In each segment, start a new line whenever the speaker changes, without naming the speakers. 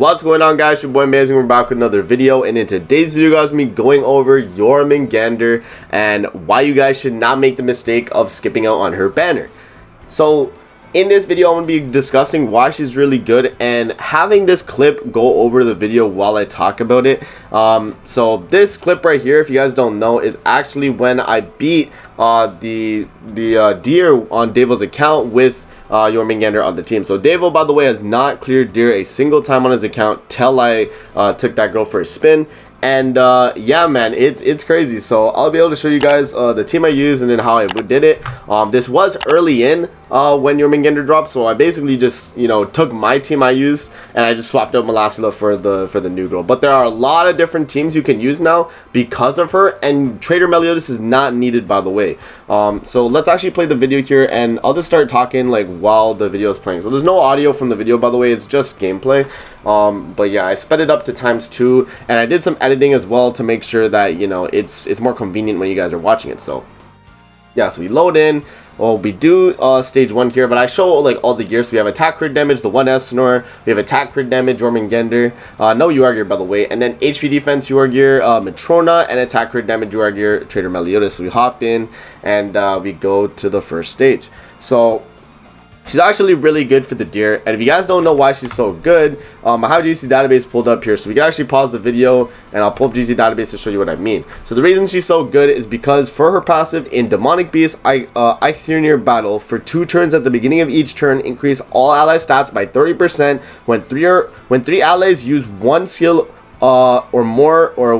What's going on, guys? Your boy Amazing. We're back with another video, and in today's video, guys, me going over Jormungandr and why you guys should not make the mistake of skipping out on her banner. So in this video, I'm going to be discussing why she's really good and having this clip go over the video while I talk about it. So this clip right here, if you guys don't know, is actually when I beat the deer on Devo's account with Jormungandr on the team. So Devo, by the way, has not cleared deer a single time on his account till I took that girl for a spin. And yeah, man, it's crazy. So I'll be able to show you guys the team I used and then how I did it. This was early in when Jormungandr dropped, so I basically just, you know, took my team I used and I just swapped out Malasila for the new girl. But there are a lot of different teams you can use now because of her, and Trader Meliodas is not needed, by the way. So let's actually play the video here, and I'll just start talking like while the video is playing. So there's no audio from the video, by the way, it's just gameplay. But yeah, I sped it up to ×2, and I did some editing as well to make sure that, you know, it's more convenient when you guys are watching it. So yeah, so we load in. Well, we do stage 1 here, but I show like all the gear. So we have attack crit damage, the 1 Esnor, we have attack crit damage, Jormungandr, no UR gear, by the way, and then HP defense UR gear, Matrona, and attack crit damage UR gear, Trader Meliodas. So we hop in and we go to the first stage. So she's actually really good for the deer, and if you guys don't know why she's so good, I have GC database pulled up here, so we can actually pause the video and I'll pull up GC database to show you what I mean. So the reason she's so good is because for her passive in Demonic Beast, Icthirnir Battle, for 2 turns at the beginning of each turn, increase all ally stats by 30% when three allies use 1 skill or more, or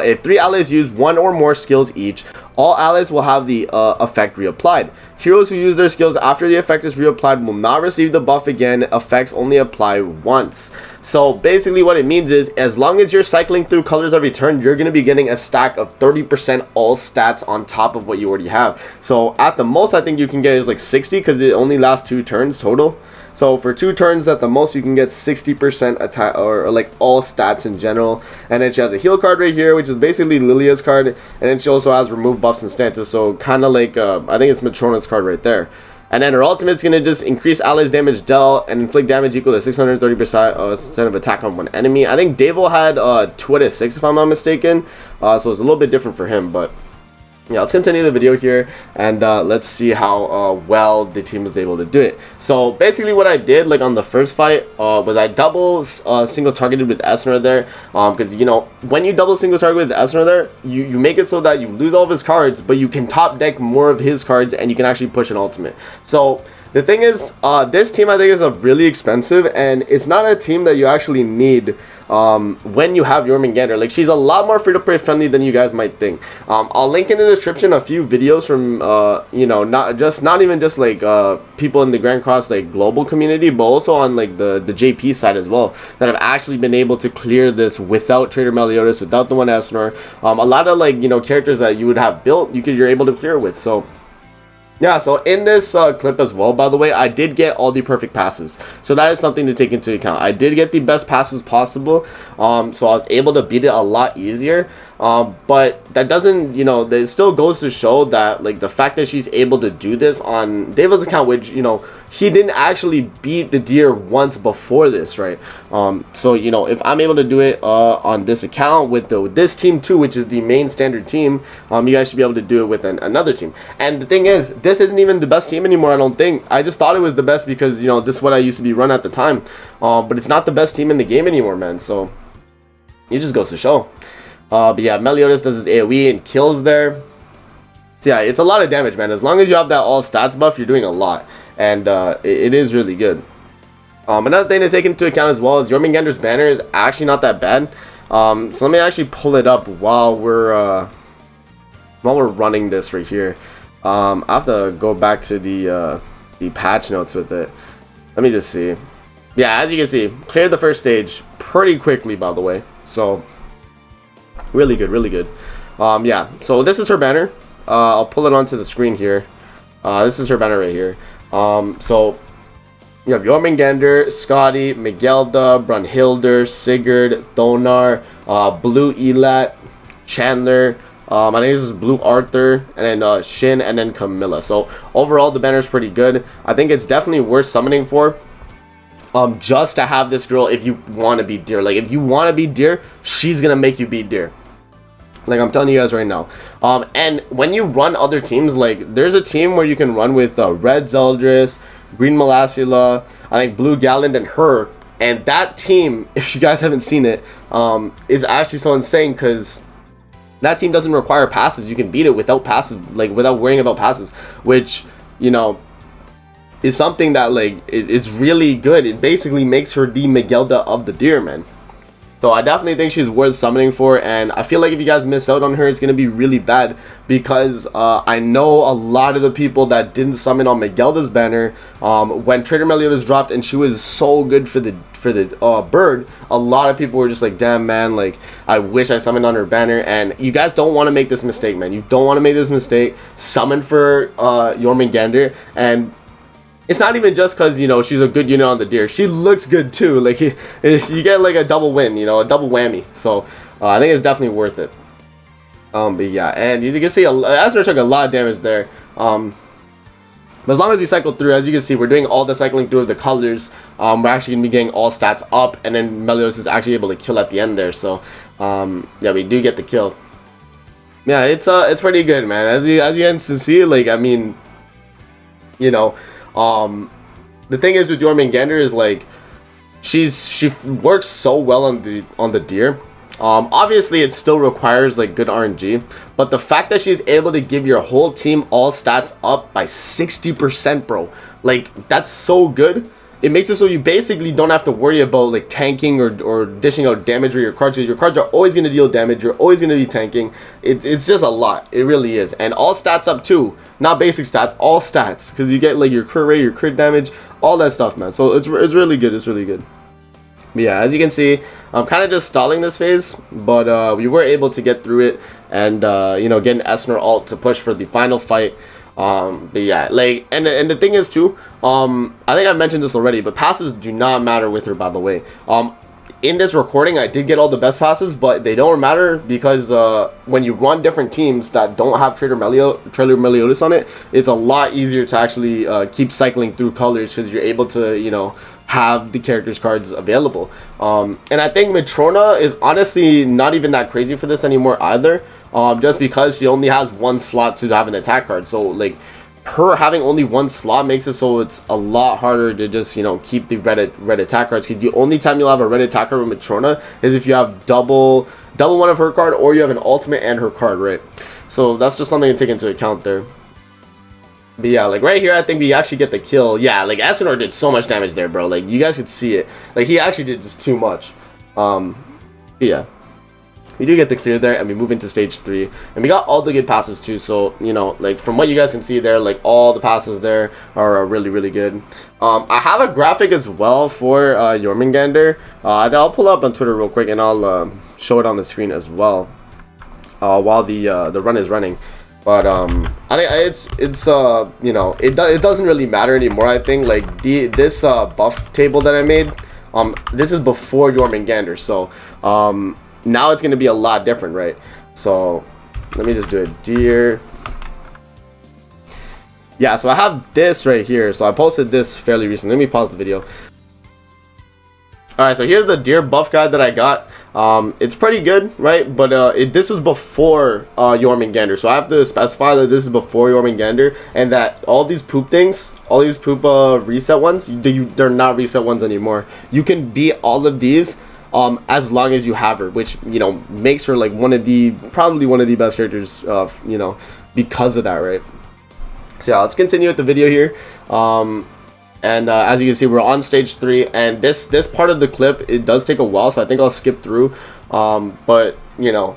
if 3 allies use 1 or more skills each, all allies will have the effect reapplied. Heroes who use their skills after the effect is reapplied will not receive the buff again. Effects only apply once. So basically what it means is, as long as you're cycling through colors every turn, you're going to be getting a stack of 30% all stats on top of what you already have. So at the most I think you can get is like 60, because it only lasts 2 turns total. So for 2 turns at the most, you can get 60% attack, or like all stats in general. And then she has a heal card right here, which is basically Lilia's card. And then she also has remove buffs and stances. So kind of like, I think it's Matrona's card right there. And then her ultimate's going to just increase allies damage dealt and inflict damage equal to 630% of attack on one enemy. I think Devo had 2 out of 6 if I'm not mistaken. So it's a little bit different for him, but yeah, let's continue the video here and let's see how well the team was able to do it. So basically what I did, like on the first fight, was I double single targeted with Esnor there, because you know, when you double single target with Esnor there, you make it so that you lose all of his cards, but you can top deck more of his cards and you can actually push an ultimate. So the thing is, this team I think is really expensive, and it's not a team that you actually need when you have Jormungandr. Like, she's a lot more free-to-play friendly than you guys might think. I'll link in the description a few videos from you know, not even just like people in the Grand Cross like global community, but also on like the JP side as well, that have actually been able to clear this without Trader Meliodas, without the 1 Esnor. A lot of, like, you know, characters that you would have built, you're able to clear with. So yeah, so in this clip as well, by the way, I did get all the perfect passes. So that is something to take into account. I did get the best passes possible, so I was able to beat it a lot easier. But that doesn't, you know, it still goes to show that, like, the fact that she's able to do this on Devo's account, which, you know, he didn't actually beat the deer once before this, right? So, you know, if I'm able to do it on this account with this team too, which is the main standard team, you guys should be able to do it with another team. And the thing is, this isn't even the best team anymore, I don't think. I just thought it was the best because, you know, this is what I used to be run at the time. But it's not the best team in the game anymore, man. So it just goes to show. But yeah, Meliodas does his AoE and kills there. So yeah, it's a lot of damage, man. As long as you have that all stats buff, you're doing a lot. And it is really good. Another thing to take into account as well is Jormungandr's banner is actually not that bad. So let me actually pull it up while we're running this right here. I have to go back to the patch notes with it. Let me just see. Yeah, as you can see, cleared the first stage pretty quickly, by the way. So really good, really good. Yeah, so this is her banner. I'll pull it onto the screen here. This is her banner right here. So you have Jormungandr, Scotty, Miguelda, Brunhilde, Sigurd, Thonar, Blue Elat, Chandler, I think this is Blue Arthur, and then Shin, and then Camilla. So overall, the banner is pretty good. I think it's definitely worth summoning for. just to have this girl if you want to be deer. Like, if you want to be deer, she's gonna make you be deer. Like, I'm telling you guys right now. And when you run other teams, like, there's a team where you can run with Red Zeldris, Green Melassula, I think Blue Gallant, and her. And that team, if you guys haven't seen it, is actually so insane, because that team doesn't require passes. You can beat it without passes, like, without worrying about passes, which, you know, is something that, like, it's really good. It basically makes her the Miguelda of the deer, man. So I definitely think she's worth summoning for, and I feel like if you guys miss out on her, it's gonna be really bad, because I know a lot of the people that didn't summon on Miguelda's banner when Trader Meliodas dropped, and she was so good for the bird. A lot of people were just like, damn, man, like, I wish I summoned on her banner. And you guys don't want to make this mistake, man. You don't want to make this mistake. Summon for Jormungandr, and it's not even just because, you know, she's a good unit on the deer. She looks good too. Like, you get like a double win, you know, a double whammy. So I think it's definitely worth it. But yeah, and as you can see, Asner took a lot of damage there. But as long as you cycle through, as you can see, we're doing all the cycling through of the colors. We're actually gonna be getting all stats up, and then Meliodas is actually able to kill at the end there. So yeah, we do get the kill. Yeah, it's pretty good, man. As you can see, like, I mean, you know. The thing is with Jormungandr is, like, she works so well on the deer. Obviously it still requires, like, good RNG, but the fact that she's able to give your whole team all stats up by 60%, bro, like, that's so good. It makes it so you basically don't have to worry about, like, tanking or dishing out damage with your cards. Your cards are always going to deal damage. You're always going to be tanking. It's just a lot. It really is. And all stats up too. Not basic stats, all stats. Because you get, like, your crit rate, your crit damage, all that stuff, man. So it's really good. It's really good. But yeah, as you can see, I'm kind of just stalling this phase. But we were able to get through it. And, you know, get an Esner ult to push for the final fight. But yeah, like, and the thing is too, I think I mentioned this already, but passes do not matter with her, by the way. In this recording, I did get all the best passes, but they don't matter because when you run different teams that don't have Trader Meliodas on it, it's a lot easier to actually keep cycling through colors, because you're able to, you know, have the characters cards available. And I think Matrona is honestly not even that crazy for this anymore either. Just because she only has one slot to have an attack card. So, like, her having only one slot makes it so it's a lot harder to just, you know, keep the red attack cards. Because the only time you'll have a red attack card with Matrona is if you have double one of her card, or you have an ultimate and her card, right? So that's just something to take into account there. But yeah, like, right here, I think we actually get the kill. Yeah, like, Asinor did so much damage there, bro. Like, you guys could see it. Like, he actually did just too much. Yeah. We do get the clear there, and we move into stage 3, and we got all the good passes too. So, you know, like, from what you guys can see there, like, all the passes there are really good. I have a graphic as well for Jormungandr. I'll pull up on Twitter real quick, and I'll show it on the screen as well while the run is running. But I think it's you know, it doesn't really matter anymore. I think, like, this buff table that I made, this is before Jormungandr, so now it's going to be a lot different, right? So let me just do a deer. Yeah, so I have this right here. So I posted this fairly recently. Let me pause the video. Alright, so here's the deer buff guide that I got. It's pretty good, right? But this was before Jormungandr. So I have to specify that this is before Jormungandr, and that all these poop things, all these poop reset ones, they're not reset ones anymore. You can beat all of these as long as you have her, which, you know, makes her, like, probably one of the best characters, you know, because of that, right? So yeah, let's continue with the video here. And as you can see, we're on stage 3, and this part of the clip, it does take a while, so I think I'll skip through. But, you know,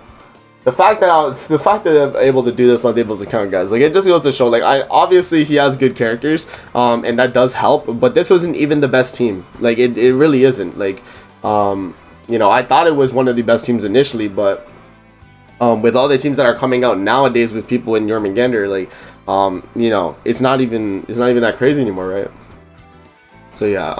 the fact that I'm able to do this on Dable's account, guys, like, it just goes to show, like, obviously he has good characters, and that does help, but this wasn't even the best team. Like, it really isn't. Like, you know, I thought it was one of the best teams initially, but with all the teams that are coming out nowadays with people in Jormungandr, like, you know, it's not even that crazy anymore, right? So yeah,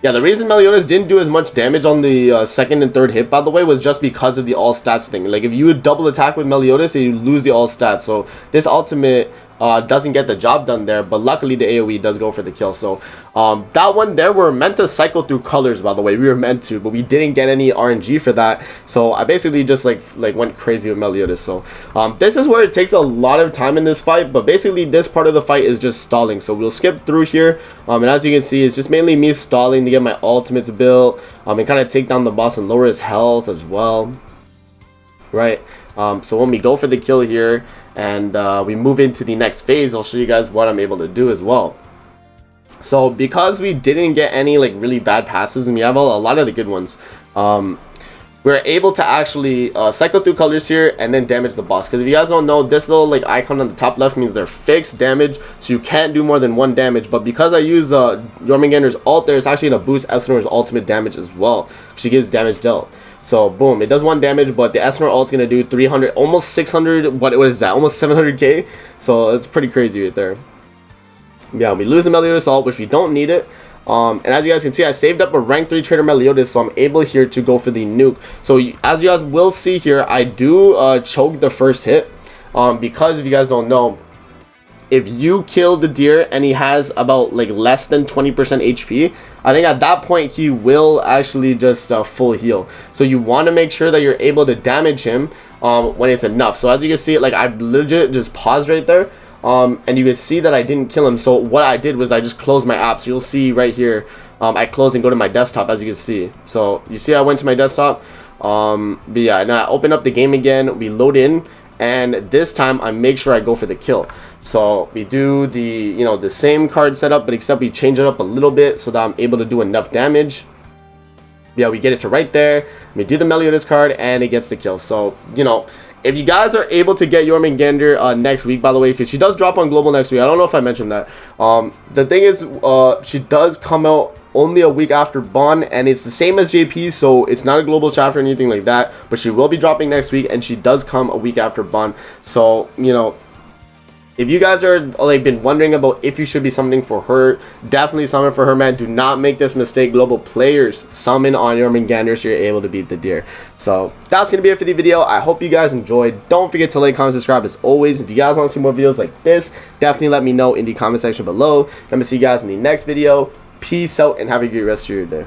yeah, the reason Meliodas didn't do as much damage on the second and third hit, by the way, was just because of the all stats thing. Like, if you would double attack with Meliodas, you lose the all stats. So this ultimate doesn't get the job done there, but luckily the AoE does go for the kill. So that one there, we're meant to cycle through colors, by the way. We were meant to, but we didn't get any RNG for that. So I basically just like went crazy with Meliodas. So this is where it takes a lot of time in this fight, but basically this part of the fight is just stalling. So we'll skip through here, and as you can see, it's just mainly me stalling to get my ultimates built, and kind of take down the boss and lower his health as well, right? So when we go for the kill here, and we move into the next phase, I'll show you guys what I'm able to do as well. So because we didn't get any like really bad passes, and we have a lot of the good ones, we're able to actually cycle through colors here and then damage the boss. Because if you guys don't know, this little like icon on the top left means they're fixed damage, so you can't do more than 1 damage. But because I use Jormungandr's ult there, it's actually going to boost Esnor's ultimate damage as well. She gives damage dealt. So boom, it does 1 damage, but the Esnor ult's gonna do 300, almost 600. What is that? Almost 700k. So it's pretty crazy right there. Yeah, we lose the Meliodas ult, which we don't need it. And as you guys can see, I saved up a rank 3 trader Meliodas, so I'm able here to go for the nuke. So as you guys will see here, I do choke the first hit, because if you guys don't know, if you kill the deer and he has about like less than 20% HP, I think at that point he will actually just full heal. So you want to make sure that you're able to damage him when it's enough. So as you can see, like I legit just paused right there, and you can see that I didn't kill him. So what I did was I just closed my app. So you'll see right here, I close and go to my desktop, as you can see. So you see I went to my desktop, but yeah, now I open up the game again, we load in, and this time I make sure I go for the kill. So we do the the same card setup, but except we change it up a little bit so that I'm able to do enough damage. Yeah, we get it to right there. We do the Meliodas card and it gets the kill. So if you guys are able to get Jormungandr next week, by the way, because she does drop on global next week. I don't know if I mentioned that. The thing is, she does come out only a week after Bond, and it's the same as JP, so it's not a global chapter or anything like that, but she will be dropping next week, and she does come a week after Bond. So if you guys are like been wondering about if you should be summoning for her, definitely summon for her, man. Do not make this mistake. Global players summon on Jormungandr so you're able to beat the deer. So that's gonna be it for the video. I hope you guys enjoyed. Don't forget to like, comment, subscribe as always. If you guys want to see more videos like this, definitely let me know in the comment section below. I'm gonna see you guys in the next video. Peace out and have a great rest of your day.